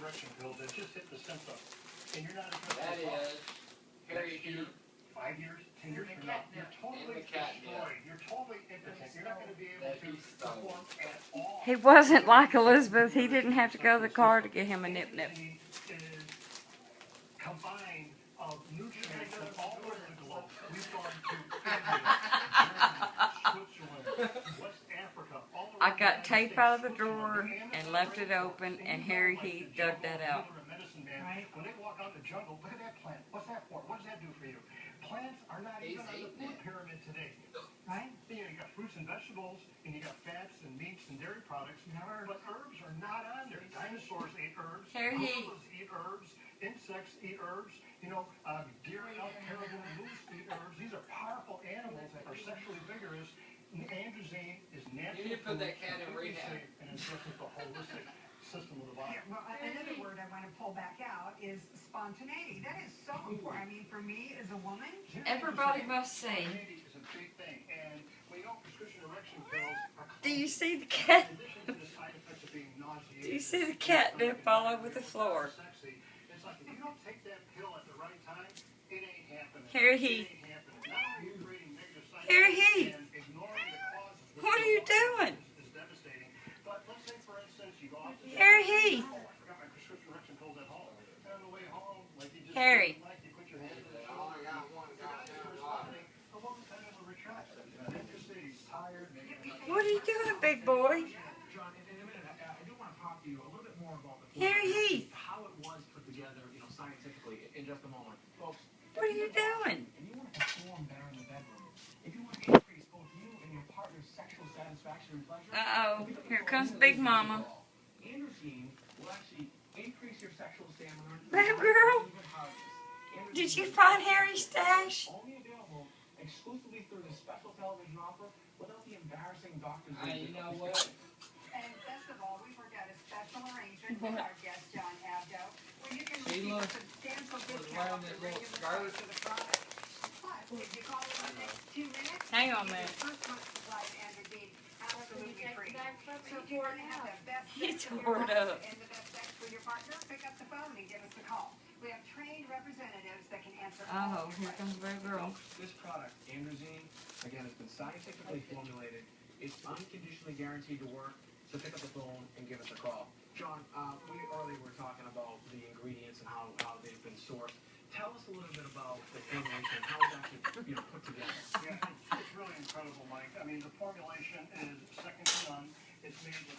erection pills that just hit the symptom. And you're not addressing That the cause. is Harri Heath. 5 years, 10 years from now, you're totally destroyed. You're totally impotent. You're not going to be able to perform at all. He wasn't like Elizabeth. He didn't have to go to the car to get him a nip-nip. Is combined of nutrients from all over the globe. We've gone to India, Germany, Switzerland, West Africa, all I got tape out of the drawer and left it open, and Harri Heath dug that out. Right. When they walk out in the jungle, look at that plant. What's that for? What does that do for you? Plants are not even on the food pyramid today. Right? You got fruits and vegetables, and you got fats and meats and dairy products. But herbs are not on there. Dinosaurs ate herbs. Gorillas eat herbs. Insects eat herbs. You know, deer, elk, caribou, moose eat herbs. These are powerful animals that are sexually vigorous. Androzane is natural. You need to put that cat in rehab. And it's just the holistic system of the body. Yeah, well, another word I want to pull back out is spontaneity. That is so important. I mean, for me as a woman, Everybody must say. Spontaneity is a big thing, and we know prescription erection pills are Do you see the cat? in addition to the side effects of being nauseating. Do you see the catnip all over the floor? Sexy. It's like if you don't take that pill at the right time, it ain't happening. Harri Heath. It ain't happening. Not only are you creating negative side Harri effects Heath. and ignoring the causes. What are you doing? Is devastating. But let's say, for instance, you go out to Harri Heath. oh, I forgot my prescription erection pills at home. And on the way home, like you just Harri. like you put your hand in the shoulder. A woman kind of a retract. Interested, he's tired, maybe. What are you doing, big boy? John, in a minute, I do want to talk to you a little bit more about the Harri Heath. how it was put together, scientifically, in just a moment. Folks, What are you doing? if you want to perform better in the bedroom, if you want to increase both you and your partner's sexual satisfaction and pleasure, Uh-oh. Here comes Big Mama. androgen will actually increase your sexual stamina. Babe girl, did you find Harry's stash? Only available exclusively through the special television offer without the embarrassing doctor's You know what? and best of all, we worked out a special arrangement with our guest, John Abdo, where you can receive Sheila a substantial was discount wearing off that the little regular scarlet. price of the product. Plus, if you call in the next 2 minutes, Hang on a you get minute. your first month's supply of androgen absolutely free. So if you want to have the best He sex for tore your it up. life and the best sex for your partner, pick up the phone and give us a call. We have trained representatives that can answer all Oh, of here your comes Big Girl. This product, androgen, again, has been scientifically formulated. It's unconditionally guaranteed to work. So pick up the phone and give us a call. John, we earlier were talking about the ingredients and how they've been sourced. Tell us a little bit about the formulation, how it's actually put together. Yeah, it's really incredible, Mike. I mean, the formulation is second to none. It's made with